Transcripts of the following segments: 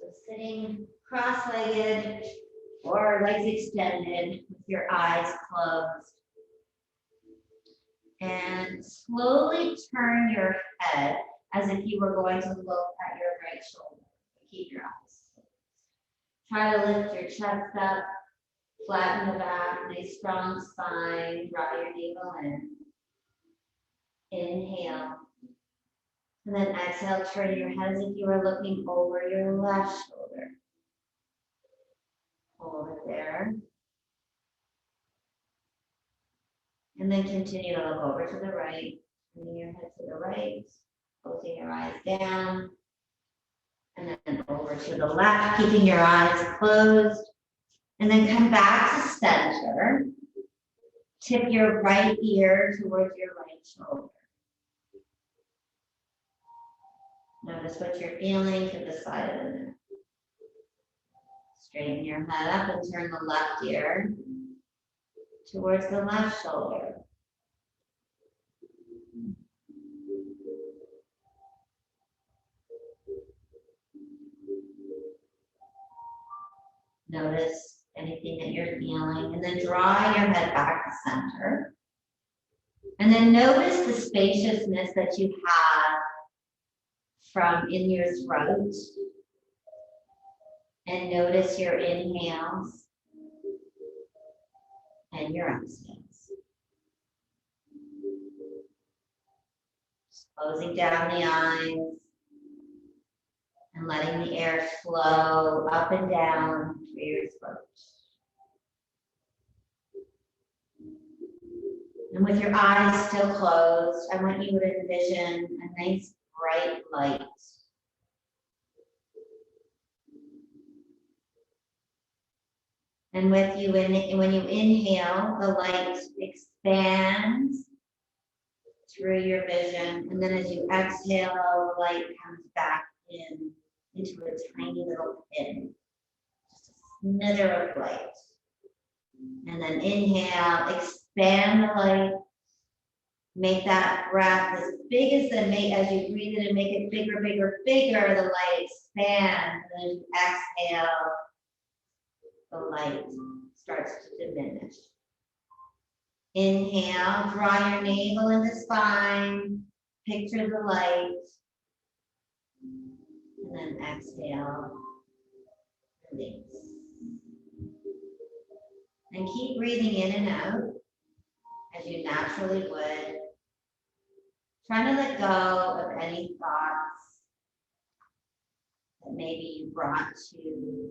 So sitting cross-legged or legs extended with your eyes closed. And slowly turn your head as if you were going to look at your right shoulder. Keep your eyes closed. Try to lift your chest up, flatten the back, nice strong spine, draw your navel in. Inhale. And then exhale, turn your head as if you were looking over your left shoulder. Hold it there. And then continue to look over to the right, turning your head to the right, closing your eyes down. And then over to the left, keeping your eyes closed. And then come back to center. Tip your right ear towards your right shoulder. Notice what you're feeling to the side of the neck. Straighten your head up and turn the left ear towards the left shoulder. Notice anything that you're feeling, and then draw your head back to center. And then notice the spaciousness that you have from in your throat. And notice your inhales and your exhales. Just closing down the eyes and letting the air flow up and down through your throat. And with your eyes still closed, I want you to envision a nice bright light. And when you inhale, the light expands through your vision. And then as you exhale, the light comes back into a tiny little pin. Just a smither of light. And then inhale, expand the light. Make that breath as big as you breathe in and make it bigger, bigger, bigger, the light expands. And then as you exhale, the light starts to diminish. Inhale, draw your navel in the spine, picture the light. And then exhale, release. And keep breathing in and out as you naturally would. Trying to let go of any thoughts that maybe you brought to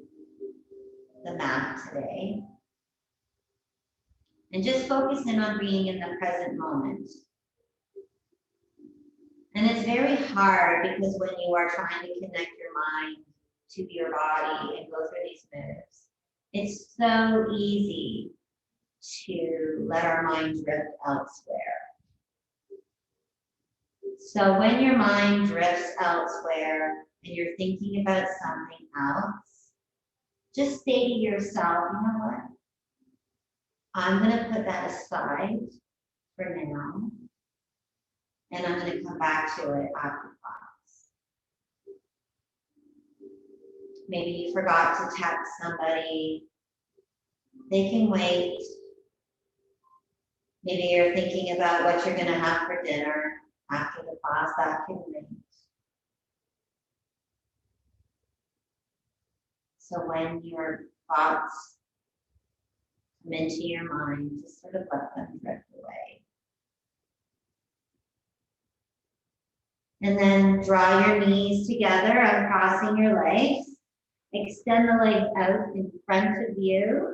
the mat today. And just focus in on being in the present moment. And it's very hard because when you are trying to connect your mind to your body and go through these moves, it's so easy to let our mind drift elsewhere. So when your mind drifts elsewhere and you're thinking about something else, just say to yourself, you know what? I'm going to put that aside for now, and I'm going to come back to it after class. Maybe you forgot to text somebody. They can wait. Maybe you're thinking about what you're going to have for dinner after the class. That can wait. So when your thoughts come into your mind, just sort of let them drift away. And then draw your knees together, uncrossing your legs. Extend the legs out in front of you.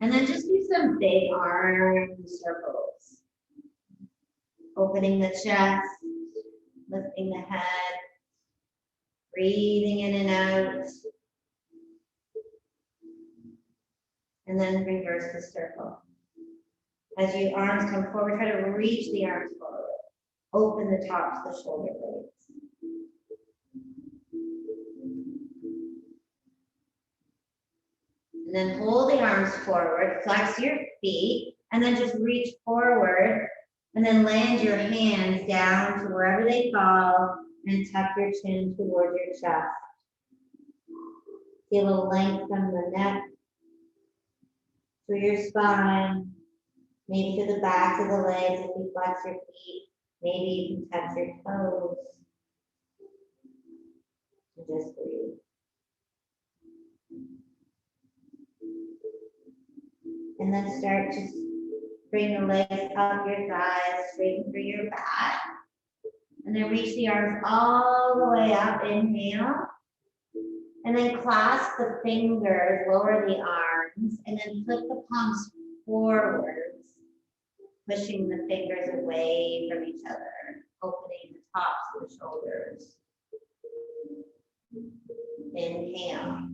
And then just do some big arm circles. Opening the chest, lifting the head, breathing in and out. And then reverse the circle. As your arms come forward, try to reach the arms forward. Open the tops of the shoulder blades. And then hold the arms forward, flex your feet, and then just reach forward, and then land your hands down to wherever they fall, And tuck your chin toward your chest. Feel a length from the neck through your spine, maybe to the back of the legs if you flex your feet. Maybe you can touch your toes. And just breathe. And then start to bring the legs up your thighs, straighten through your back. And then reach the arms all the way up, inhale. And then clasp the fingers, lower the arms, and then flip the palms forwards, pushing the fingers away from each other, opening the tops of the shoulders. Inhale.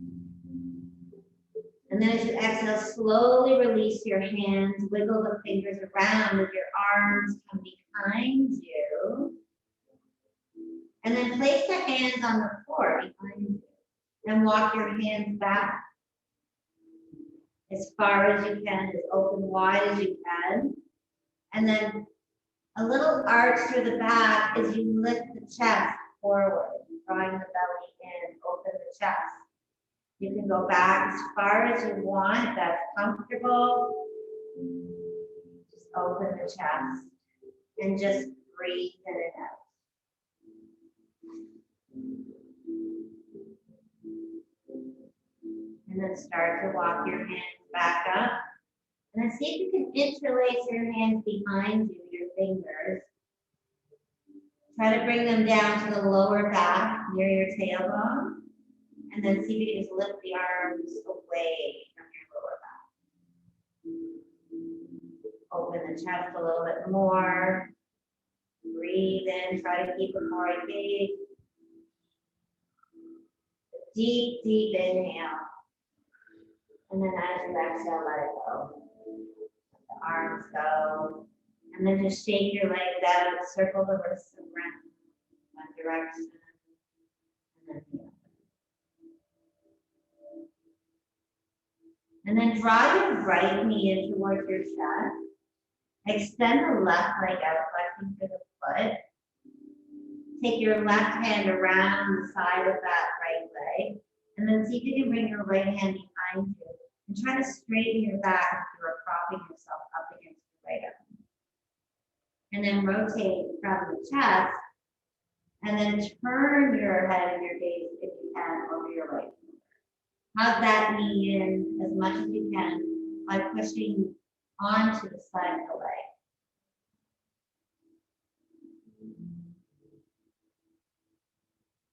And then as you exhale, slowly release your hands, wiggle the fingers around as your arms come behind you. And then place the hands on the floor behind you. And walk your hands back as far as you can, as open wide as you can. And then a little arch through the back as you lift the chest forward, drawing the belly in, open the chest. You can go back as far as you want, if that's comfortable. Just open the chest and just breathe in and out. And then start to walk your hands back up. And then see if you can interlace your hands behind you, your fingers. Try to bring them down to the lower back near your tailbone. And then see if you can just lift the arms away from your lower back. Open the chest a little bit more. Breathe in, try to keep it more engaged. Deep, deep inhale. And then as you exhale, let it go. Let the arms go. And then just shake your legs out, circle the wrists around one direction. And then the other. And then draw your right knee in towards your chest. Extend the left leg out, flexing through the foot. Take your left hand around the side of that right leg. And then see if you can bring your right hand behind you. And try to straighten your back if you are propping yourself up against your right arm. And then rotate from the chest. And then turn your head and your gaze, if you can, over your right shoulder. Hug that knee in as much as you can by pushing onto the side of the leg.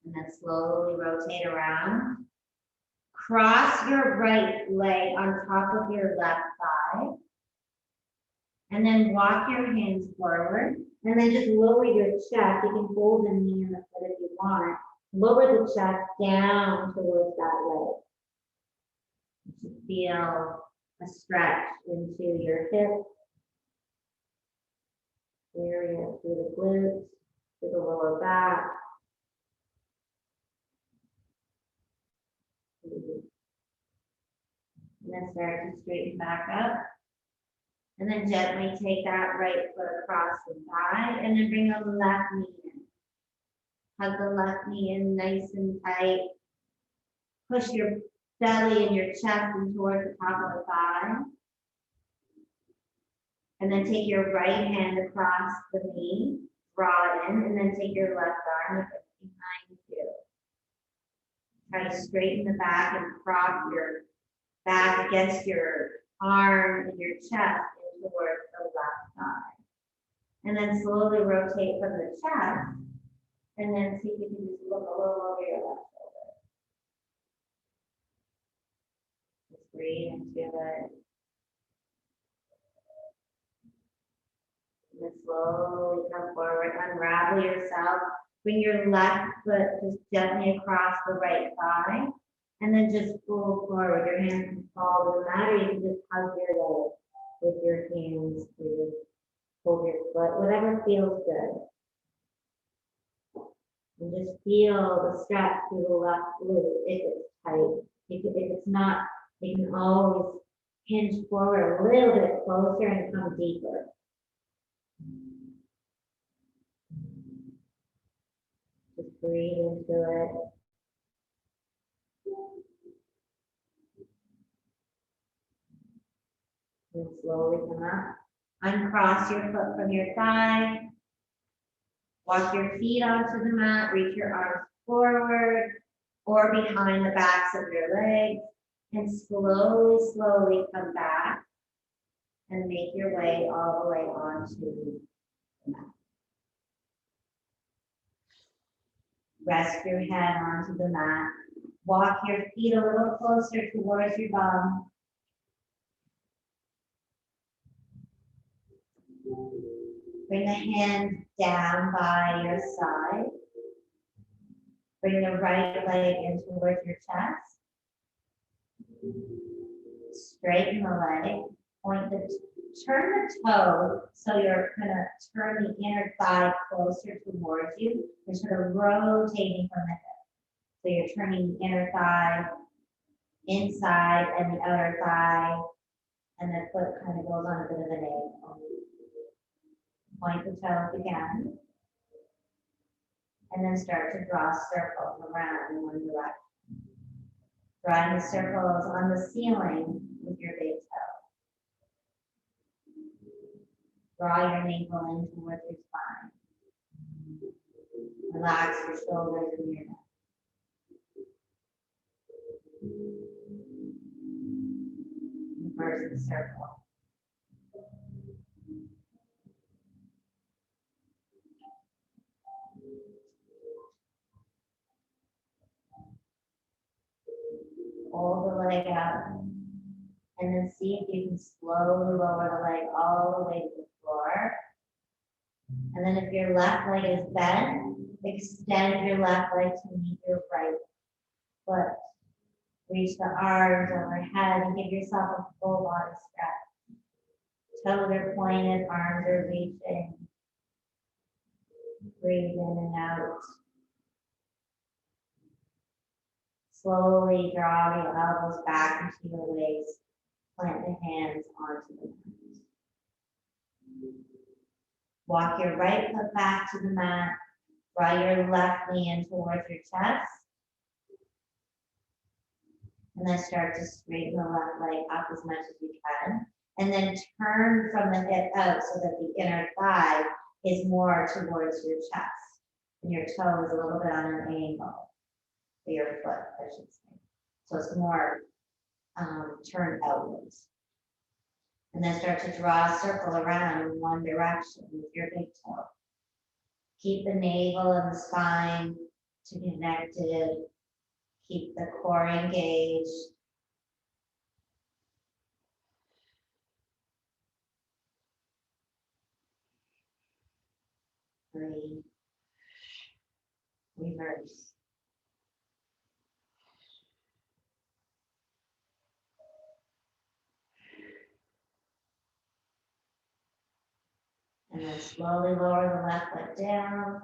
And then slowly rotate around. Cross your right leg on top of your left thigh. And then walk your hands forward. And then just lower your chest. You can hold the knee and the foot if you want. Lower the chest down towards that leg. You should feel a stretch into your hip area, through the glutes, through the lower back. And then start to straighten back up. And then gently take that right foot across the thigh and then bring the left knee in. Hug the left knee in nice and tight. Push your belly and your chest in towards the top of the thigh. And then take your right hand across the knee, draw it in, and then take your left arm and put it behind you. Try to straighten the back and prop your back against your arm and your chest in towards the left thigh. And then slowly rotate from the chest, and then see if you can just look a little over your left shoulder. Just breathe into it. And then slowly come forward, unravel yourself. Bring your left foot just gently across the right thigh. And then just pull forward. Your hands can fall to the mat, or you can just hug your leg with your hands. You just hold your foot, whatever feels good. And just feel the stretch through the left glute if it's tight. If it's not, you can always hinge forward a little bit closer and come deeper. Just Breathe into it. And slowly come up. Uncross your foot from your thigh. Walk your feet onto the mat. Reach your arms forward or behind the backs of your legs. And slowly, slowly come back and make your way all the way onto the mat. Rest your head onto the mat. Walk your feet a little closer towards your bum. Bring the hands down by your side. Bring the right leg in towards your chest. Straighten the leg. Turn the toe so you're gonna turn the inner thigh closer towards you. You're sort of rotating from the hip. So you're turning the inner thigh inside and the outer thigh, and the foot kind of goes on a bit of an angle. Point the toes again, and then start to draw circles around in one direction. Drawing the circles on the ceiling with your big toe. Draw your navel in towards your spine. Relax your shoulders and your neck. Reverse the circle. Hold the leg out, and then see if you can slowly lower the leg all the way to the floor. And then if your left leg is bent, extend your left leg to meet your right foot. Reach the arms overhead and give yourself a full body stretch. Toes are pointed, arms are reaching. Breathe in and out. Slowly draw the elbows back into your waist. Plant the hands onto the mat. Walk your right foot back to the mat. Draw your left knee in towards your chest. And then start to straighten the left leg up as much as you can. And then turn from the hip out so that the inner thigh is more towards your chest. And your toe is a little bit on an angle. For your foot, I should say. So it's more turned outwards. And then start to draw a circle around in one direction with your big toe. Keep the navel and the spine connected. Keep the core engaged. Breathe. Reverse. And then slowly lower the left foot down.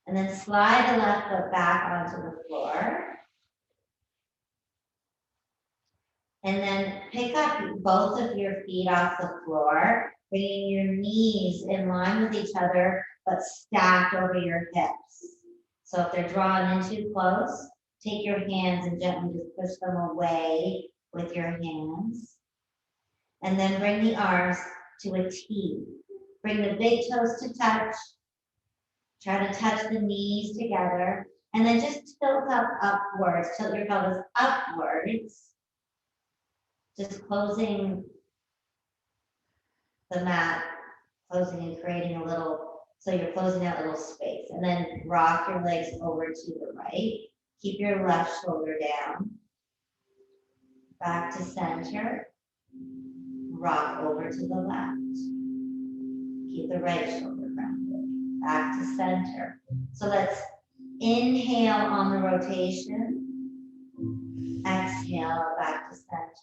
And then slide the left foot back onto the floor. And then pick up both of your feet off the floor, bringing your knees in line with each other, but stacked over your hips. So if they're drawn in too close, take your hands and gently just push them away with your hands. And then bring the arms to a T. Bring the big toes to touch. Try to touch the knees together. And then just tilt up upwards. Tilt your pelvis upwards. Just closing the mat, closing and creating a little, so you're closing that little space. And then rock your legs over to the right. Keep your left shoulder down. Back to center. Rock over to the left. Keep the right shoulder grounded. Back to center. So let's inhale on the rotation. Exhale back to center.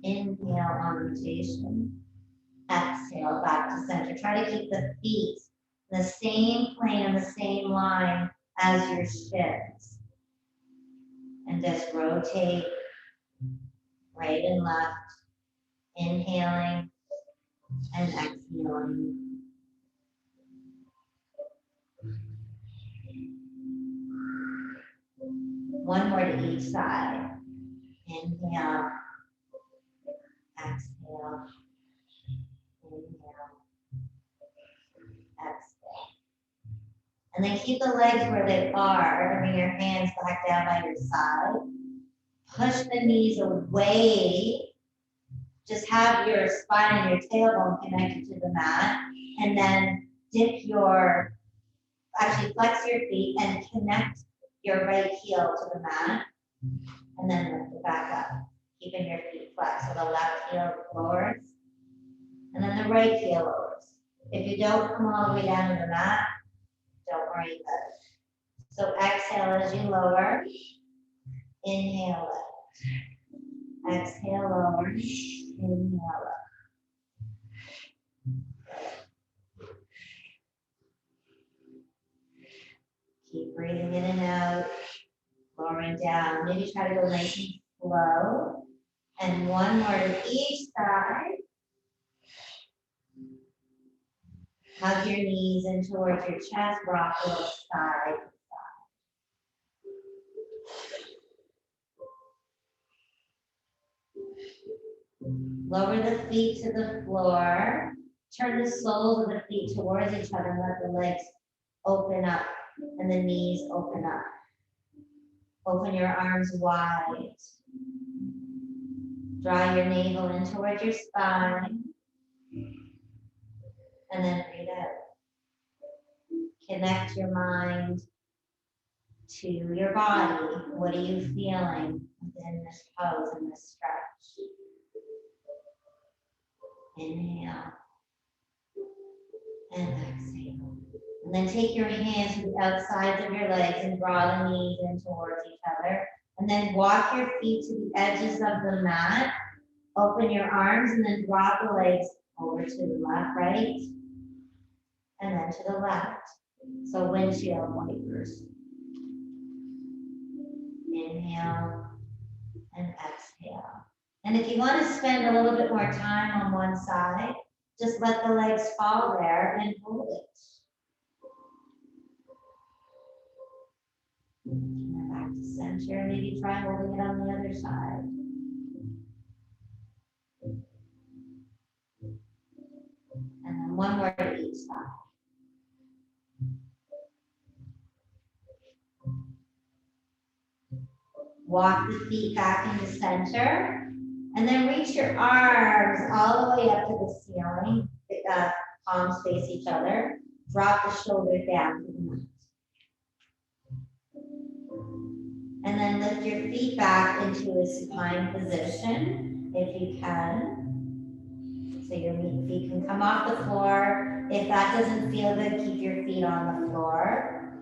Inhale on rotation. Exhale back to center. Try to keep the feet in the same plane and the same line as your shins. And just rotate right and left. Inhaling and exhaling. One more to each side. Inhale, exhale, inhale, exhale. And then keep the legs where they are. Bring your hands back down by your side. Push the knees away. Just have your spine and your tailbone connected to the mat. And then actually flex your feet and connect your right heel to the mat. And then lift it back up, keeping your feet flat. So the left heel lowers, and then the right heel lowers. If you don't come all the way down to the mat, don't worry about it. So exhale as you lower. Inhale up. Exhale, lower. Inhale up. Keep breathing in and out, lowering down. Maybe try to go nice and slow. And one more to each side. Hug your knees in towards your chest, rock a little side. Lower the feet to the floor. Turn the soles of the feet towards each other and let the legs open up and the knees open up. Open your arms wide. Draw your navel in towards your spine. And then breathe out. Connect your mind to your body. What are you feeling within this pose and this stretch? Inhale and exhale. And then take your hands to the outsides of your legs and draw the knees in towards each other. And then walk your feet to the edges of the mat. Open your arms and then drop the legs over to the left, right, and then to the left. So windshield wipers. Inhale and exhale. And if you want to spend a little bit more time on one side, just let the legs fall there and hold it. And back to center. Maybe try holding it on the other side. And then one more to each side. Walk the feet back into center. And then reach your arms all the way up to the ceiling. Palms face each other. Drop the shoulders down to the mat. And then lift your feet back into a supine position, if you can. So your feet can come off the floor. If that doesn't feel good, keep your feet on the floor.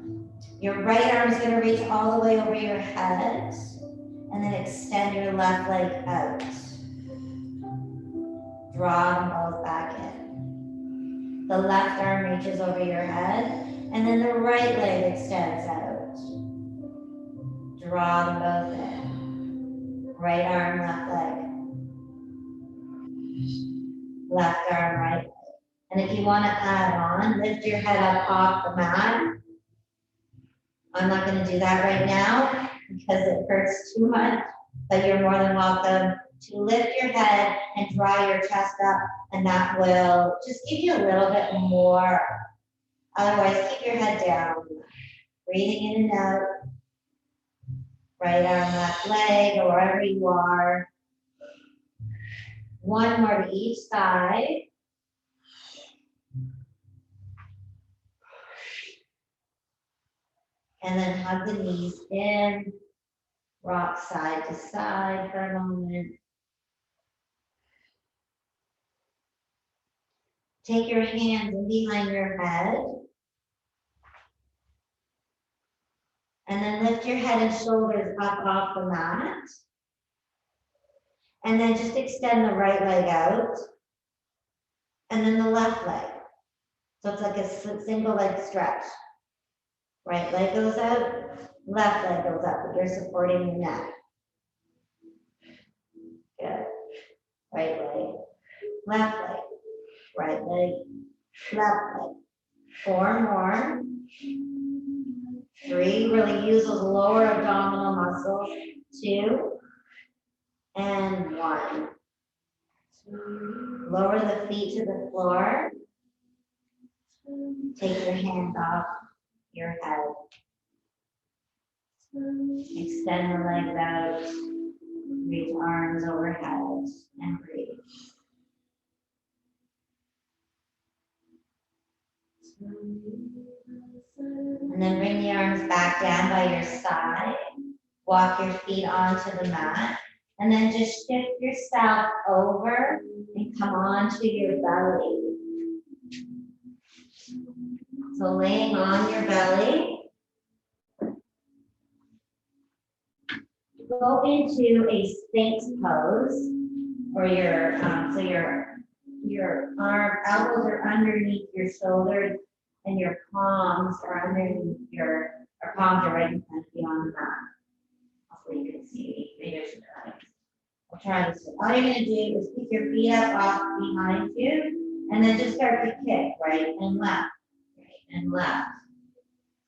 Your right arm is going to reach all the way over your head. And then extend your left leg out. Draw them both back in. The left arm reaches over your head. And then the right leg extends out. Draw them both in. Right arm, left leg. Left arm, right leg. And if you want to add on, lift your head up off the mat. I'm not going to do that right now because it hurts too much, but you're more than welcome to lift your head and draw your chest up, and that will just give you a little bit more. Otherwise, keep your head down. Breathing in and out. Right arm, left leg, or wherever you are. One more to each side. And then hug the knees in. Rock side to side for a moment. Take your hands in behind your head. And then lift your head and shoulders up off the mat. And then just extend the right leg out. And then the left leg. So it's like a single leg stretch. Right leg goes out, left leg goes up, but you're supporting your neck. Good. Right leg, left leg, right leg, left leg. 4 more. 3, really use those lower abdominal muscles. 2 and 1. Lower the feet to the floor. Take your hands off your head. Extend the legs out. Reach arms overhead and breathe. And then bring the arms back down by your side. Walk your feet onto the mat. And then just shift yourself over and come onto your belly. So laying on your belly, go into a Sphinx pose, or your elbows are underneath your shoulders, and your palms are palms are right in front of you on the mat. Hopefully you can see. Maybe I should try this. I'll try this. All you're gonna do is pick your feet up off behind you, and then just start to kick right and left, right and left.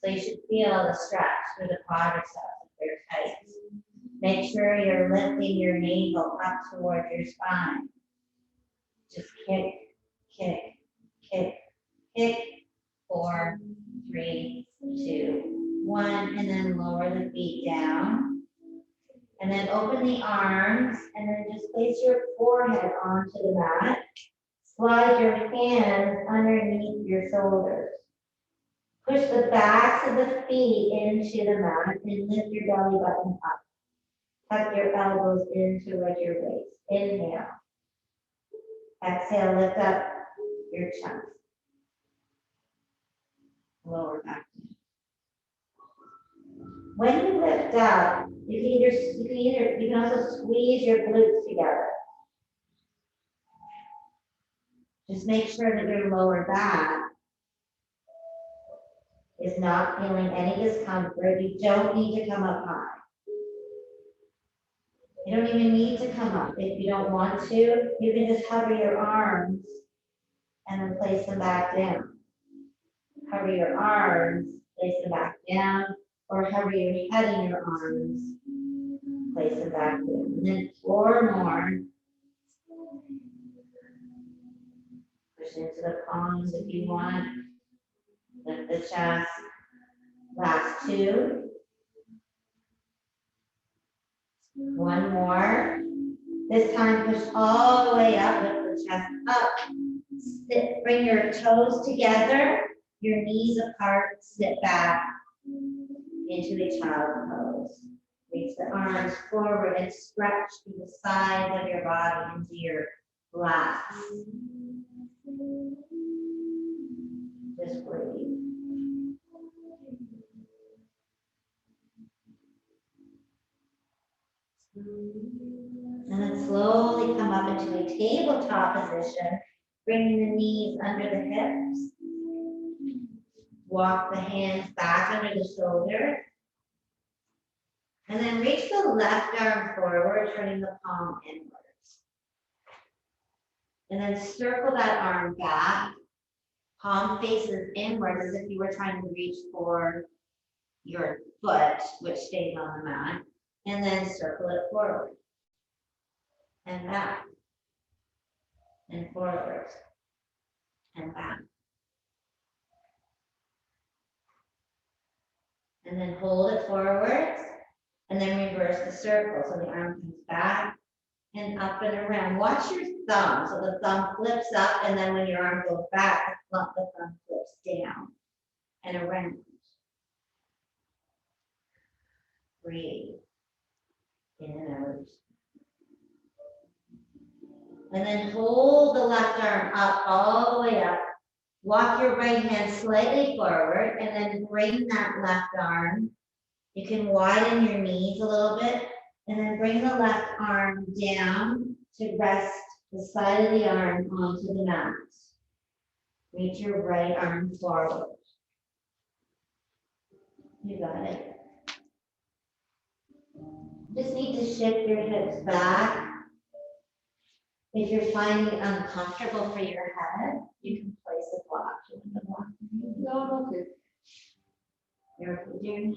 So you should feel the stretch through the quadriceps if they're tight. Make sure you're lifting your navel up towards your spine. Just kick, kick, kick, kick. 4, 3, 2, 1, and then lower the feet down. And then open the arms, and then just place your forehead onto the mat. Slide your hands underneath your shoulders. Push the backs of the feet into the mat and lift your belly button up. Tuck your elbows in towards your waist. Inhale. Exhale, lift up your chest. Lower back. When you lift up, you can also squeeze your glutes together. Just make sure that your lower back is not feeling any discomfort. You don't need to come up high. You don't even need to come up. If you don't want to, you can just hover your arms and then place them back down. Hover your arms, place them back down, or hover your head in your arms, place them back down. And then 4 more. Push into the palms if you want. Lift the chest. Last 2. 1 more. This time push all the way up, lift the chest up. Sit, bring your toes together, your knees apart, sit back into a child pose. Reach the arms forward and stretch to the sides of your body into your lats. Just breathe. And then slowly come up into a tabletop position, bringing the knees under the hips. Walk the hands back under the shoulder. And then reach the left arm forward, turning the palm inwards. And then circle that arm back. Palm faces inward as if you were trying to reach for your foot, which stays on the mat. And then circle it forward. And back. And forward. And back. And then hold it forwards. And then reverse the circle. So the arm comes back and up and around. Watch your thumb. So the thumb flips up, and then when your arm goes back, the thumb flips down and around. Breathe. In and out. And then hold the left arm up, all the way up. Walk your right hand slightly forward, and then bring that left arm. You can widen your knees a little bit, and then bring the left arm down to rest the side of the arm onto the mat. Reach your right arm forward. You got it. Just need to shift your hips back. If you're finding it uncomfortable for your head, you can place a block. No, okay. Careful with your hand.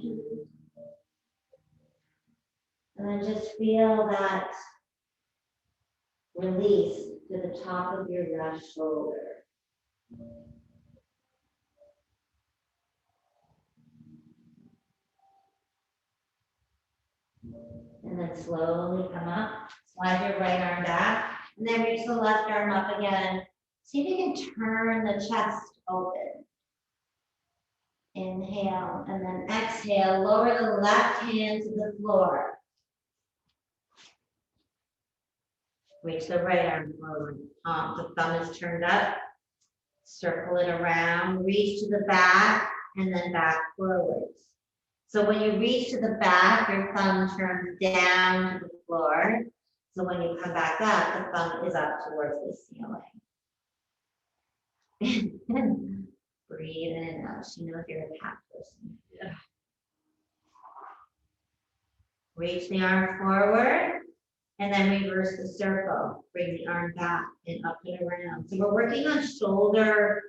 And then just feel that release to the top of your left shoulder. And then slowly come up, slide your right arm back, and then reach the left arm up again. See if you can turn the chest open. Inhale, and then exhale, lower the left hand to the floor. Reach the right arm forward. The thumb is turned up. Circle it around, reach to the back, and then back forwards. So when you reach to the back, your thumb turns down to the floor. So when you come back up, the thumb is up towards the ceiling. Breathe in and out. You know if you're a cat person. Yeah. Reach the arm forward and then reverse the circle. Bring the arm back and up and around. So we're working on shoulder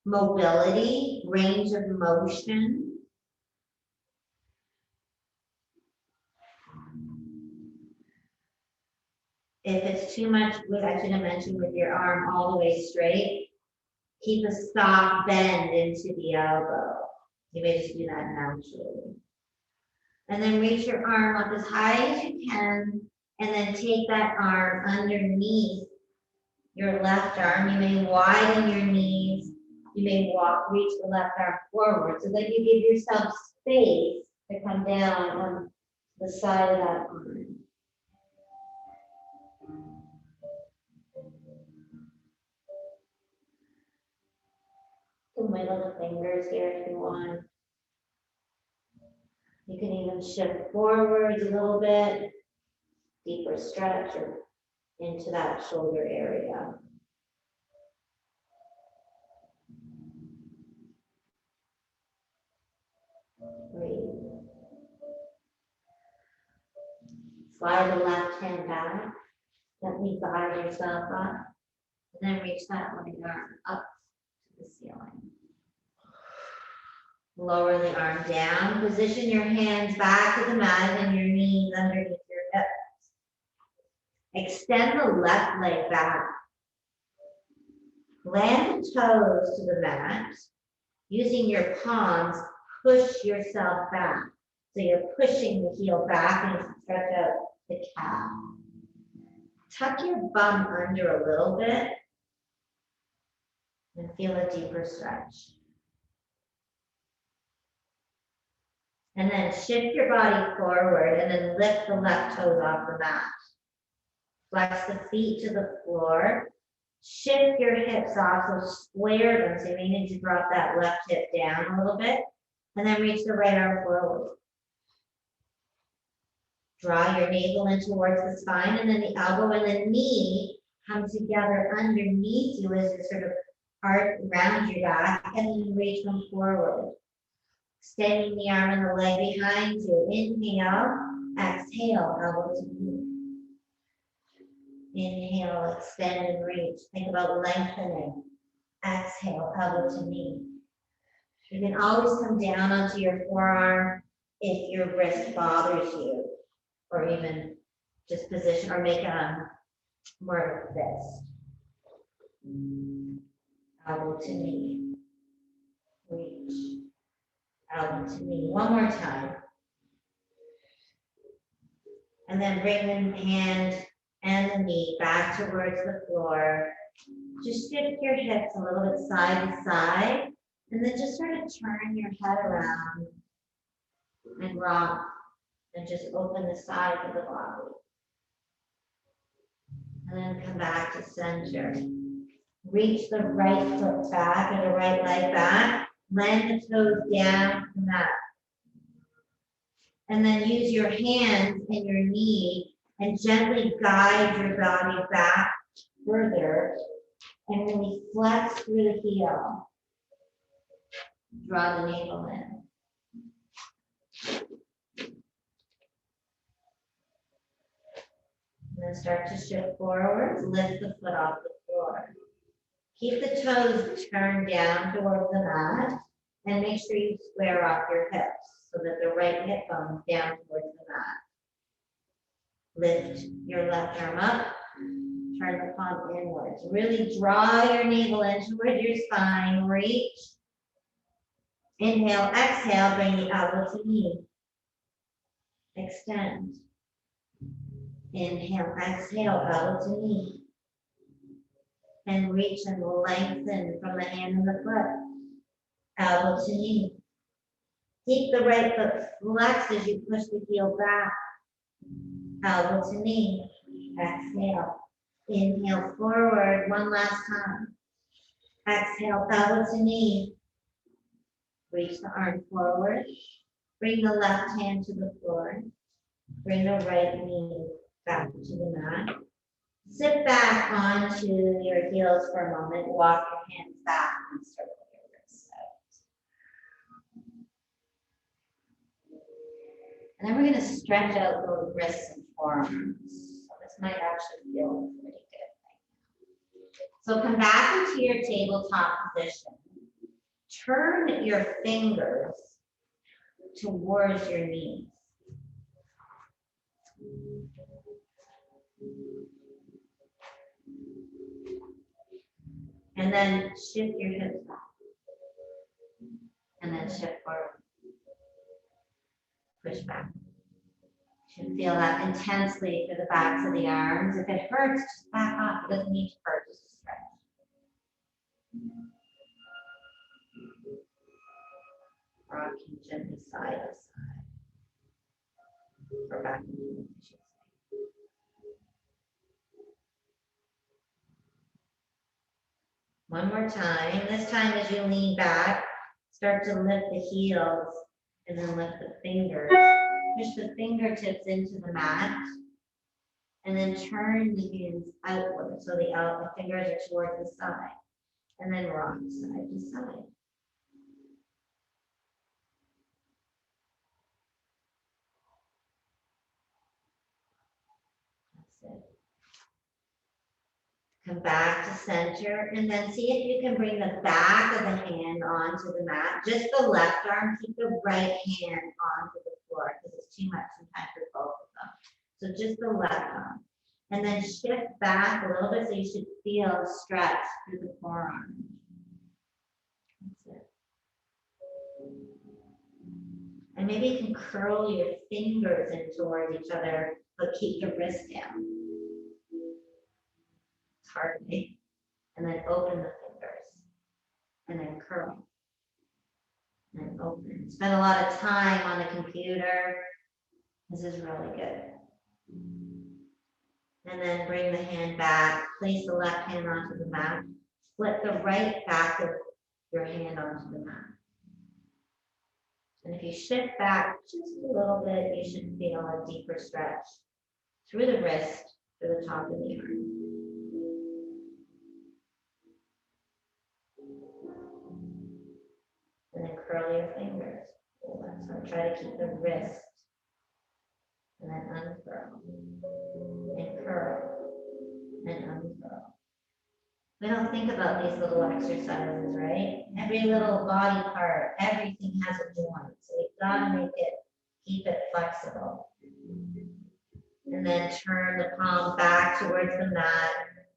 mobility, range of motion. If it's too much, I should have mentioned with your arm all the way straight, keep a soft bend into the elbow. You may just do that naturally. And then reach your arm up as high as you can, and then take that arm underneath your left arm. You may widen your knees. You may reach the left arm forward so that you give yourself space to come down on the side of that arm. You can wiggle the fingers here if you want. You can even shift forwards a little bit, deeper stretch or into that shoulder area. Breathe. Slide the left hand back. Gently guide yourself up. And then reach that right arm up to the ceiling. Lower the arm down. Position your hands back to the mat and your knees underneath your hips. Extend the left leg back. Plant the toes to the mat. Using your palms, push yourself back. So you're pushing the heel back and you stretch out the calf. Tuck your bum under a little bit and feel a deeper stretch. And then shift your body forward and then lift the left toes off the mat. Flex the feet to the floor. Shift your hips off, so square them. So you may need to drop that left hip down a little bit. And then reach the right arm forward. Draw your navel in towards the spine, and then the elbow and the knee come together underneath you as you sort of arc around your back, and then reach them forward. Extending the arm and the leg behind you. Inhale, exhale, elbow to knee. Inhale, extend and reach. Think about lengthening. Exhale, elbow to knee. You can always come down onto your forearm if your wrist bothers you, or even just position or make more of a fist. Elbow to knee. Reach. Elbow to knee. One more time. And then bring the hand and the knee back towards the floor. Just shift your hips a little bit side to side, and then just sort of turn your head around and rock, and just open the sides of the body. And then come back to center. Reach the right foot back and the right leg back. Land the toes down to the mat. And then use your hands and your knee and gently guide your body back further, and really flex through the heel. Draw the navel in. And then start to shift forwards, lift the foot off the floor. Keep the toes turned down towards the mat, And make sure you square off your hips so that the right hip bone is down towards the mat. Lift your left arm up, turn the palm inwards. Really draw your navel in toward your spine, reach. Inhale, exhale, bring the elbow to knee. Extend. Inhale, exhale, elbow to knee. And reach and lengthen from the hand and the foot. Elbow to knee. Keep the right foot flexed as you push the heel back. Elbow to knee. Exhale. Inhale forward one last time. Exhale, elbow to knee. Reach the arm forward. Bring the left hand to the floor. Bring the right knee back to the mat. Sit back onto your heels for a moment. Walk your hands back and circle your wrists out. And then we're going to stretch out those wrists and forearms. So this might actually feel pretty good. So come back into your tabletop position. Turn your fingers towards your knees. And then shift your hips back. And then shift forward. Push back. You should feel that intensely through the backs of the arms. If it hurts, just back off. It doesn't need to hurt, just stretch. Rocking gently side to side. Or back and forth, I should say. One more time. This time as you lean back, start to lift the heels and then lift the fingers. Push the fingertips into the mat and then turn the hands outward so the fingers are towards the side. And then rock side to side. That's it. Come back to center and then see if you can bring the back of the hand onto the mat. Just the left arm, keep the right hand onto the floor because it's too much sometimes for both of them. So just the left arm. And then shift back a little bit so you should feel a stretch through the forearm. That's it. And maybe you can curl your fingers in towards each other, but keep the wrist down. Hardly. And then open the fingers. And then curl. And then open. Spend a lot of time on the computer. This is really good. And then bring the hand back. Place the left hand onto the mat. Flip the right back of your hand onto the mat. And if you shift back just a little bit, you should feel a deeper stretch through the wrist, through the top of the arm. And then curl your fingers. So try to keep the wrist. And then uncurl. And curl. And uncurl. We don't think about these little exercises, right? Every little body part, everything has a joint. So you've got to make it, keep it flexible. And then turn the palm back towards the mat.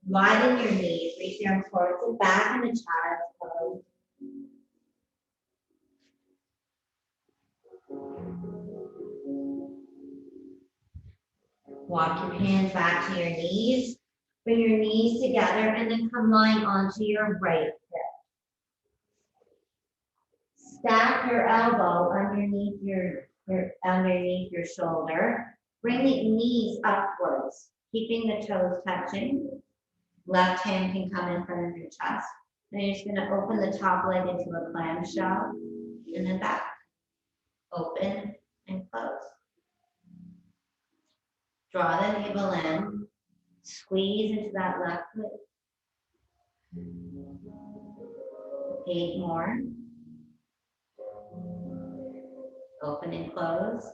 Widen your knees. Reach your arms towards the back and the child's pose. Walk your hands back to your knees. Bring your knees together and then come lying onto your right hip. Stack your elbow underneath your shoulder. Bring the knees upwards, keeping the toes touching. Left hand can come in front of your chest. Then you're just going to open the top leg into a clamshell and then back. Open and close. Draw the navel in. Squeeze into that left foot. 8 more. Open and close.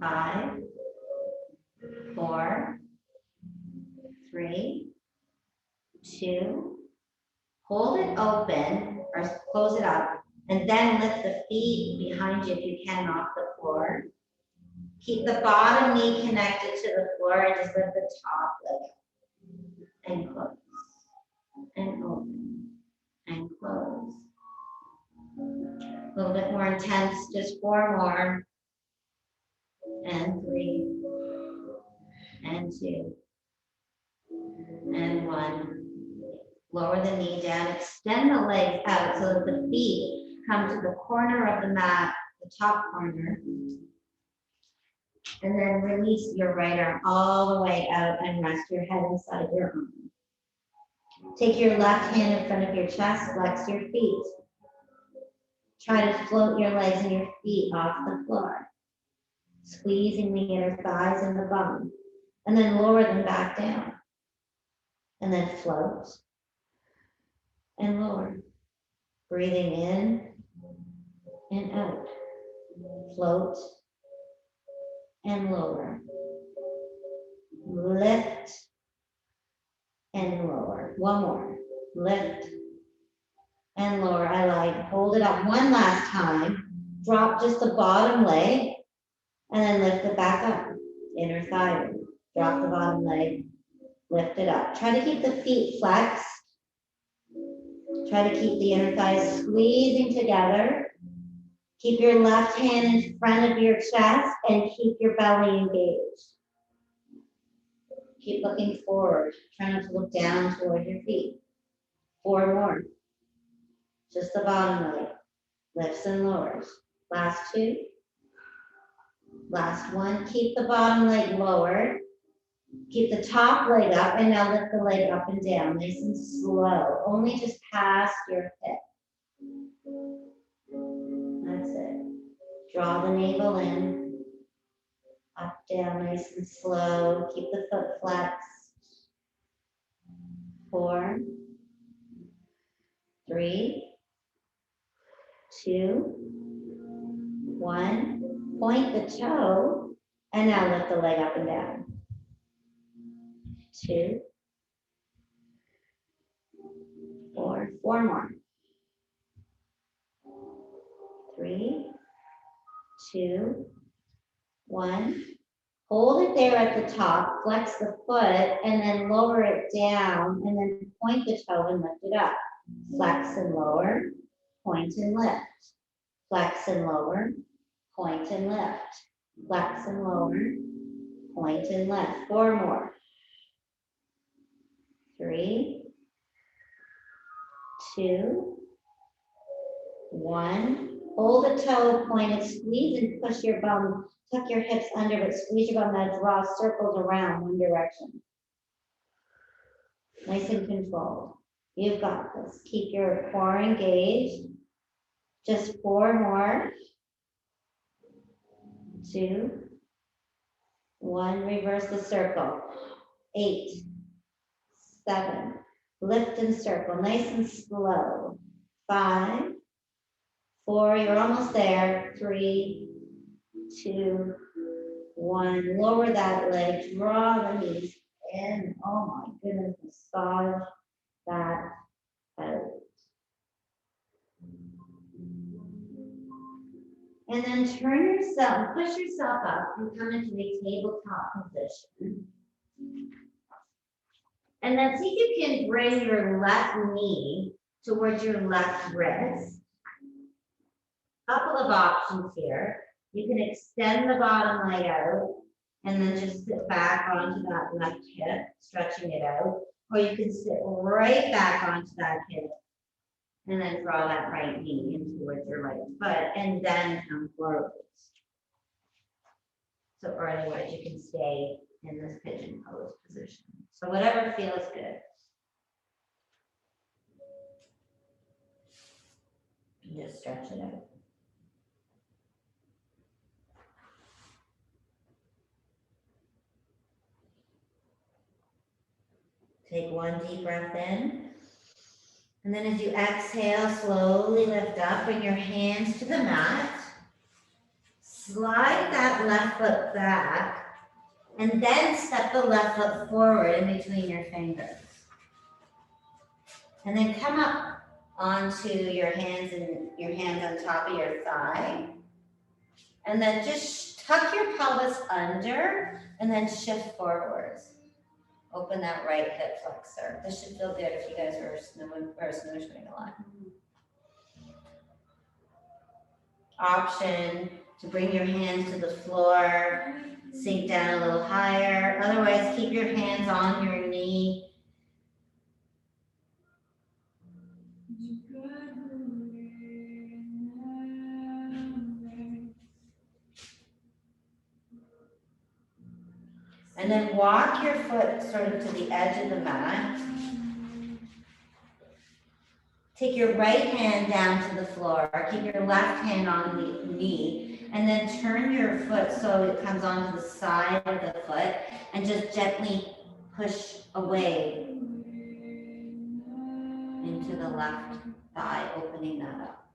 5, 4, 3, 2. Hold it open or close it up, and then lift the feet behind you if you can off the floor. Keep the bottom knee connected to the floor and just lift the top leg and close and open and close. A little bit more intense, just 4 more. And 3 and 2 and 1. Lower the knee down, extend the legs out so that the feet come to the corner of the mat, the top corner. And then release your right arm all the way out and rest your head inside your arm. Take your left hand in front of your chest, flex your feet. Try to float your legs and your feet off the floor, squeezing the inner thighs and the bum, and then lower them back down. And then float and lower. Breathing in and out. Float and lower. Lift and lower. One more. Lift and lower. I like. Hold it up one last time. Drop just the bottom leg and then lift it back up. Inner thigh. Drop the bottom leg. Lift it up. Try to keep the feet flexed. Try to keep the inner thighs squeezing together. Keep your left hand in front of your chest and keep your belly engaged. Keep looking forward. Try not to look down toward your feet. 4 more. Just the bottom leg. Lifts and lowers. Last 2. Last 1. Keep the bottom leg lowered. Keep the top leg up and now lift the leg up and down, nice and slow. Only just past your hip. That's it. Draw the navel in. Up, down, nice and slow. Keep the foot flexed. 4, 3, 2, 1. Point the toe and now lift the leg up and down. 2, 4, 4 more. 3, 2, 1. Hold it there at the top, flex the foot, and then lower it down, and then point the toe and lift it up. Flex and lower, point and lift. Flex and lower, point and lift. Flex and lower, point and lift. 4 more. 3, 2, 1. Hold the toe pointed, squeeze and push your bum. Tuck your hips under, but squeeze your bum. Now draw circles around one direction. Nice and controlled. You've got this. Keep your core engaged. Just 4 more. 2, 1. Reverse the circle. 8, 7. Lift and circle. Nice and slow. 5, 4. You're almost there. 3, 2, 1. Lower that leg. Draw the knees in. Oh my goodness. Massage that out. And then turn yourself, push yourself up and come into a tabletop position. And then see if you can bring your left knee towards your left wrist. Couple of options here. You can extend the bottom leg out and then just sit back onto that left hip, stretching it out. Or you can sit right back onto that hip and then draw that right knee in towards your right foot and then come forward. So or otherwise you can stay in this pigeon pose position. So whatever feels good. And just stretch it out. Take one deep breath in. And then as you exhale, slowly lift up, bring your hands to the mat. Slide that left foot back, and then step the left foot forward in between your fingers. And then come up onto your hands and your hands on top of your thigh. And then just tuck your pelvis under and then shift forwards. Open that right hip flexor. This should feel good if you guys are snoozing a lot. Option to bring your hands to the floor, sink down a little higher. Otherwise, keep your hands on your knee. And then walk your foot sort of to the edge of the mat. Take your right hand down to the floor. Keep your left hand on the knee. And then turn your foot so it comes onto the side of the foot. And just gently push away into the left thigh, opening that up.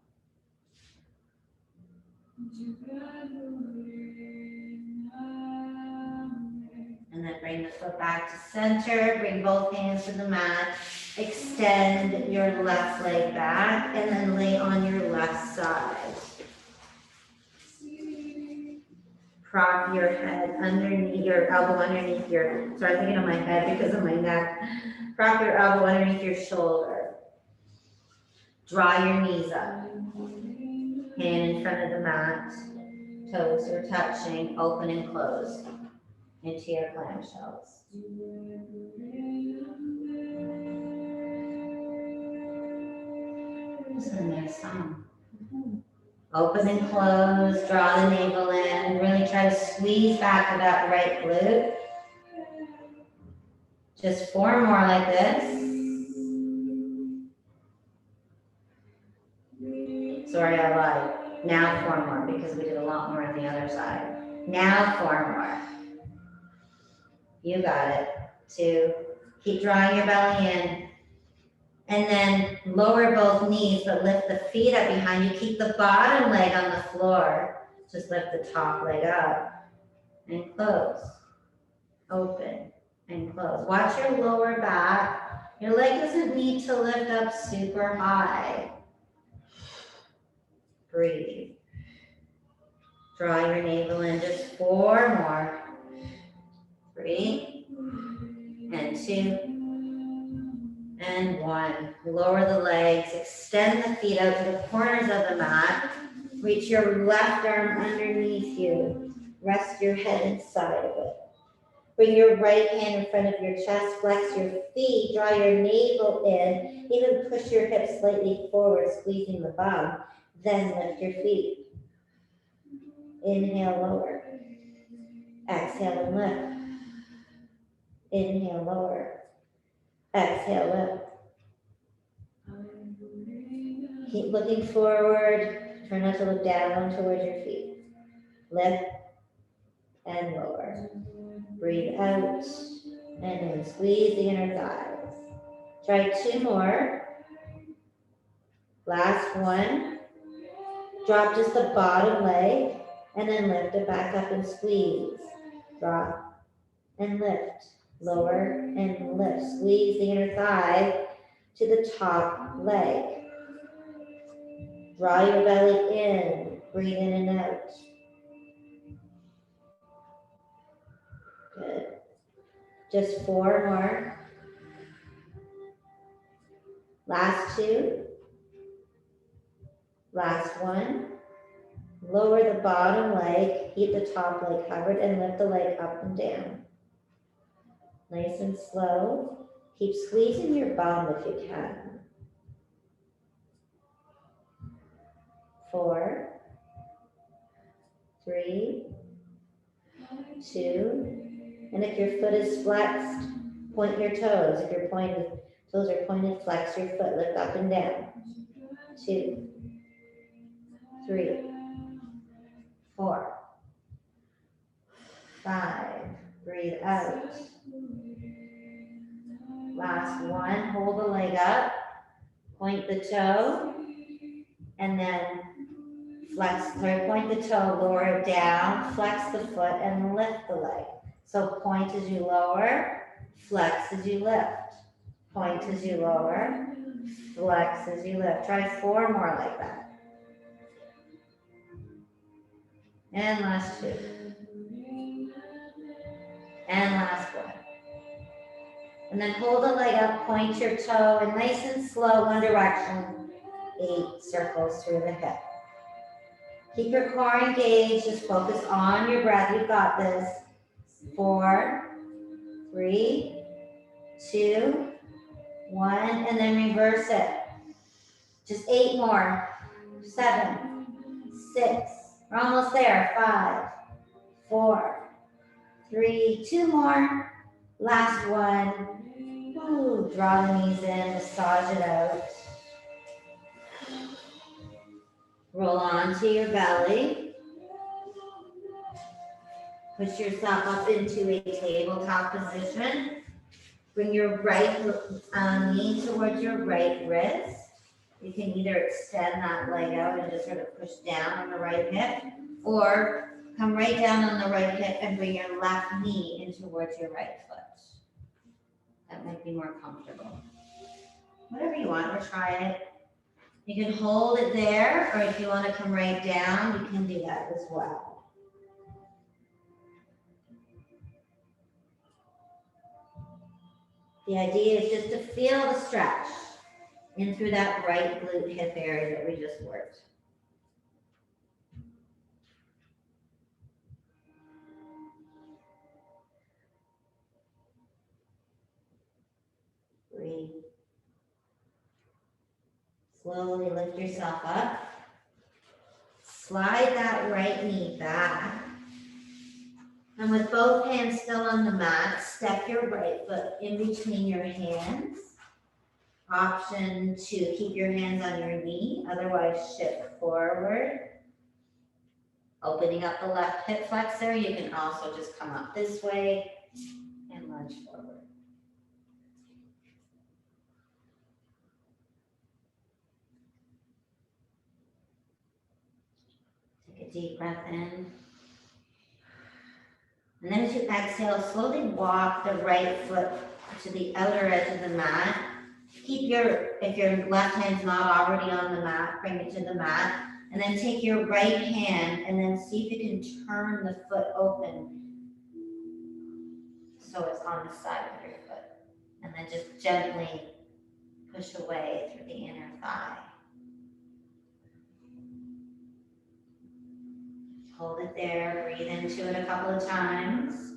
And then bring the foot back to center, bring both hands to the mat, extend your left leg back, and then lay on your left side. Prop your head underneath, your elbow underneath your, sorry, I'm thinking of my head because of my neck. Prop your elbow underneath your shoulder. Draw your knees up. Hand in front of the mat. Toes are touching, open and close into your clamshells. This is a nice song. Open and close, draw the navel in, really try to squeeze back to that right glute. Just 4 more like this. Sorry, I lied. Now 4 more because we did a lot more on the other side. Now 4 more. You got it. 2. Keep drawing your belly in. And then lower both knees, but lift the feet up behind you. Keep the bottom leg on the floor. Just lift the top leg up and close. Open and close. Watch your lower back. Your leg doesn't need to lift up super high. Breathe. Draw your navel in. Just 4 more. 3 and 2. And 1. Lower the legs, extend the feet out to the corners of the mat. Reach your left arm underneath you. Rest your head inside of it. Bring your right hand in front of your chest, flex your feet, draw your navel in, even push your hips slightly forward, squeezing the bum. Then lift your feet. Inhale, lower. Exhale and lift. Inhale, lower. Exhale, lift. Keep looking forward. Try not to look down towards your feet. Lift and lower. Breathe out and in. Squeeze the inner thighs. Try 2 more. Last one. Drop just the bottom leg and then lift it back up and squeeze. Drop and lift. Lower and lift. Squeeze the inner thigh to the top leg. Draw your belly in. Breathe in and out. Good. Just 4 more. Last 2. Last 1. Lower the bottom leg. Keep the top leg covered and lift the leg up and down. Nice and slow. Keep squeezing your bum if you can. 4, 3, 2, and if your foot is flexed, point your toes. If your toes are pointed, flex your foot, lift up and down. 2, 3, 4, 5. Breathe out. Last 1. Hold the leg up. Point the toe. And then point the toe, lower it down, flex the foot, and lift the leg. So point as you lower, flex as you lift. Point as you lower, Flex as you lift. Try 4 more like that. And last 2. And last 1. And then hold the leg up, point your toe, and nice and slow, one direction. 8 circles through the hip. Keep your core engaged, just focus on your breath. You've got this. 4, 3, 2, 1, and then reverse it. Just 8 more. 7, 6, we're almost there. 5, 4, 3, 2 more. Last 1. Ooh, draw the knees in, massage it out. Roll onto your belly. Push yourself up into a tabletop position. Bring your right knee towards your right wrist. You can either extend that leg out and just sort of push down on the right hip, or come right down on the right hip and bring your left knee in towards your right foot. That might be more comfortable. Whatever you want, or try it. You can hold it there, or if you want to come right down, you can do that as well. The idea is just to feel the stretch in through that right glute hip area that we just worked. Breathe. Slowly lift yourself up. Slide that right knee back. And with both hands still on the mat, step your right foot in between your hands. Option to keep your hands on your knee, otherwise shift forward. Opening up the left hip flexor, you can also just come up this way and lunge forward. Take a deep breath in. And then as you exhale, slowly walk the right foot to the outer edge of the mat. If your left hand's not already on the mat, bring it to the mat. And then take your right hand and then see if you can turn the foot open so it's on the side of your foot. And then just gently push away through the inner thigh. Hold it there, breathe into it a couple of times.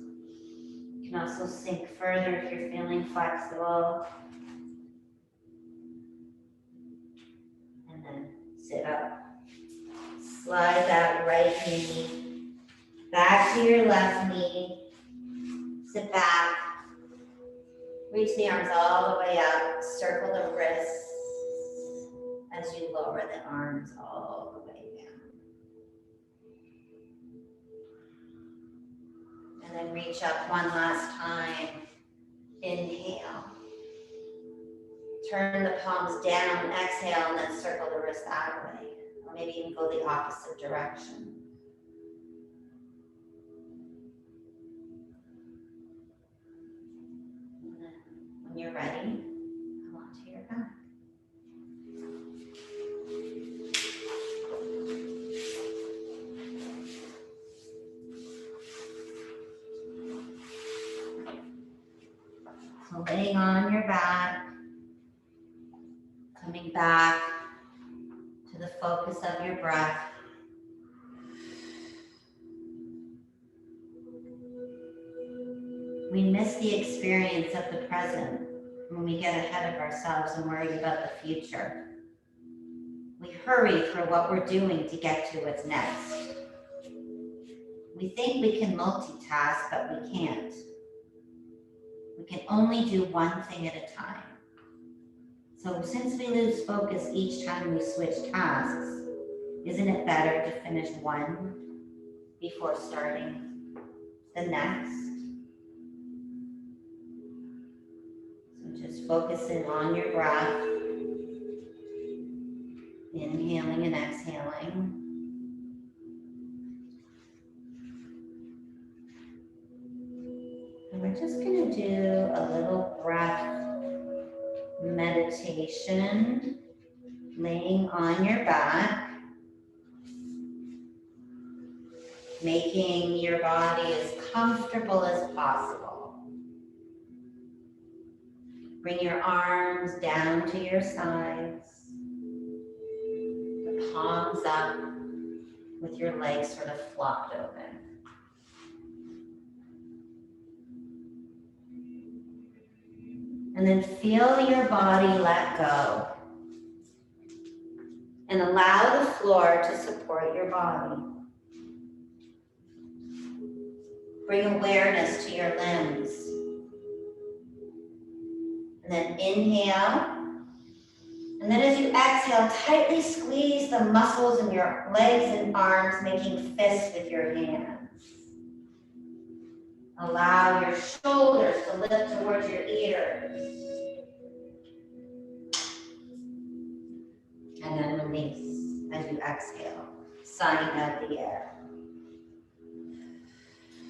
You can also sink further if you're feeling flexible. And then sit up. Slide that right knee back to your left knee. Sit back. Reach the arms all the way up. Circle the wrists as you lower the arms all the way down. And then reach up one last time. Inhale. Turn the palms down, exhale, and then circle the wrist that way. Or maybe even go the opposite direction. And then when you're ready, come onto your back. So laying on your back, coming back to the focus of your breath. We miss the experience of the present when we get ahead of ourselves and worry about the future. We hurry through what we're doing to get to what's next. We think we can multitask, but we can't. We can only do one thing at a time. So since we lose focus each time we switch tasks, isn't it better to finish one before starting the next? So just focusing on your breath, inhaling and exhaling. And we're just going to do a little breath meditation, laying on your back, making your body as comfortable as possible. Bring your arms down to your sides, the palms up with your legs sort of flopped open. And then feel your body let go. And allow the floor to support your body. Bring awareness to your limbs. And then inhale. And then as you exhale, tightly squeeze the muscles in your legs and arms, making fists with your hands. Allow your shoulders to lift towards your ears. And then release as you exhale, sighing out the air.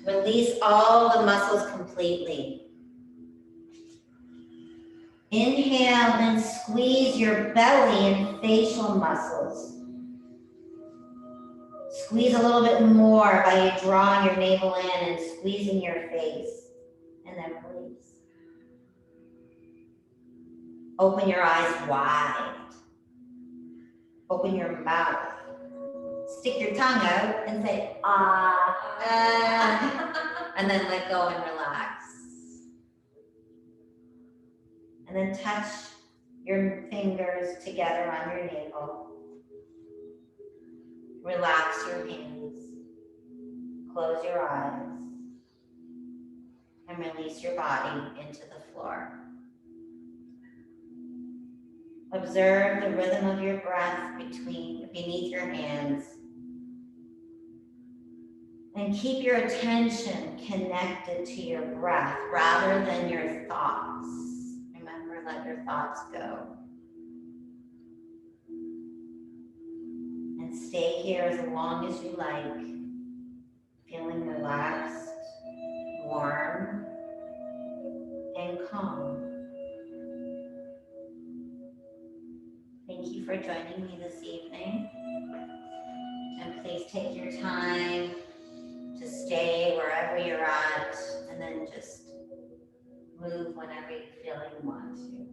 Release all the muscles completely. Inhale and squeeze your belly and facial muscles. Squeeze a little bit more by drawing your navel in and squeezing your face. And then release. Open your eyes wide. Open your mouth. Stick your tongue out and say, ah, and then let go and relax. And then touch your fingers together on your navel. Relax your hands. Close your eyes. And release your body into the floor. Observe the rhythm of your breath beneath your hands. And keep your attention connected to your breath rather than your thoughts. Remember, let your thoughts go. And stay here as long as you like, feeling relaxed, warm, and calm. Thank you for joining me this evening. And please take your time to stay wherever you're at, and then just move whenever you feel you want to.